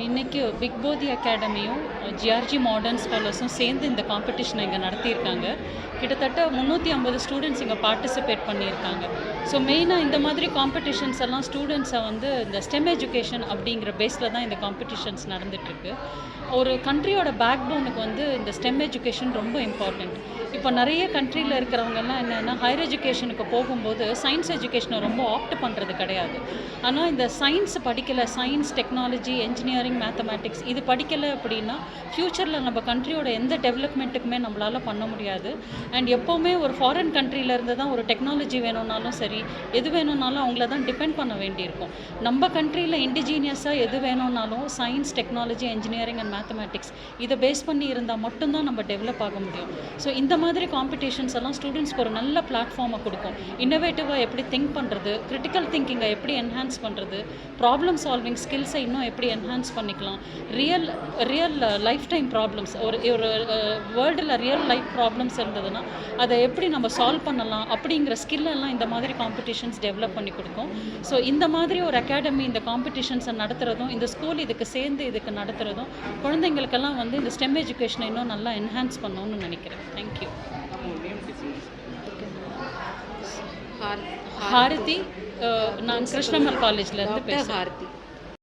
இன்றைக்கி பிக் போதி அகாடமியும் GRG modern ஸ்காலர்ஸும் சேர்ந்து இந்த காம்படிஷனை இங்கே நடத்தியிருக்காங்க. கிட்டத்தட்ட 350 ஸ்டூடெண்ட்ஸ் இங்கே பார்ட்டிசிபேட் பண்ணியிருக்காங்க. ஸோ மெயினாக இந்த மாதிரி காம்படிஷன்ஸ் எல்லாம் ஸ்டூடெண்ட்ஸை வந்து இந்த ஸ்டெம் எஜுகேஷன் அப்படிங்கிற பேஸில் தான் இந்த காம்படிஷன்ஸ் நடந்துகிட்ருக்கு. ஒரு கண்ட்ரியோட பேக் போனுக்கு வந்து இந்த ஸ்டெம் எஜுகேஷன் ரொம்ப இம்பார்ட்டண்ட். இப்போ நிறைய கண்ட்ரியில் இருக்கிறவங்கெல்லாம் என்னென்னா ஹையர் எஜுகேஷனுக்கு போகும்போது சயின்ஸ் எஜுகேஷனை ரொம்ப ஆப்ட் பண்ணுறது கிடையாது. ஆனால் இந்த சயின்ஸ் படிக்கலை, சயின்ஸ், டெக்னாலஜி, என்ஜினியரிங், மேத்தமேட்டிக்ஸ் இது படிக்கலை அப்படின்னா ஃப்யூச்சரில் நம்ம கண்ட்ரியோட எந்த டெவலப்மெண்ட்டுக்குமே நம்மளால் பண்ண முடியாது. அண்ட் எப்போவுமே ஒரு ஃபாரின் கண்ட்ரியிலேருந்து தான் ஒரு டெக்னாலஜி வேணும்னாலும் சரி, எது வேணும்னாலும் அவங்கள தான் டிபெண்ட் பண்ண வேண்டியிருக்கும். நம்ம கண்ட்ரியில் இண்டிஜீனியஸாக எது வேணும்னாலும் science, technology, engineering and mathematics இதை பேஸ் பண்ணி இருந்தால் மட்டும்தான் நம்ம டெவலப் ஆக முடியும். ஸோ இந்த மாதிரி காம்படிஷன்ஸ் எல்லாம் ஸ்டூடெண்ட்ஸ்க்கு ஒரு நல்ல பிளாட்ஃபார்மை கொடுக்கும். இன்னோவேட்டிவாக எப்படி திங்க் பண்ணுறது, கிரிட்டிக்கல் திங்கிங்கை எப்படி என்ஹான்ஸ் பண்ணுறது, ப்ராப்ளம் சால்விங் ஸ்கில்ஸை இன்னும் எப்படி என்ஹான்ஸ் பண்ணிக்கலாம், ரியல் லைஃப் டைம் ப்ராப்ளம்ஸ், ஒரு வேர்ல்டில் ரியல் லைஃப் ப்ராப்ளம்ஸ் இருந்ததுன்னா அதை எப்படி நம்ம சால்வ் பண்ணலாம் அப்படிங்கிற ஸ்கில்லெல்லாம் இந்த மாதிரி காம்படிஷன்ஸ் டெவலப் பண்ணி கொடுக்கும். ஸோ இந்த மாதிரி ஒரு அகாடமி இந்த காம்படிஷன்ஸை நடத்துகிறதும், இந்த ஸ்கூல் இதுக்கு சேர்ந்து இதுக்கு நடத்துகிறதும் குழந்தைங்களுக்கெல்லாம் வந்து இந்த ஸ்டெம் எஜுகேஷனை இன்னும் நல்லா என்ஹான்ஸ் பண்ணணும்னு நினைக்கிறேன். தேங்க்யூ. ஹாரதி, நான் கிருஷ்ணமர் காலேஜ்லேருந்து பேசுகிறேன்.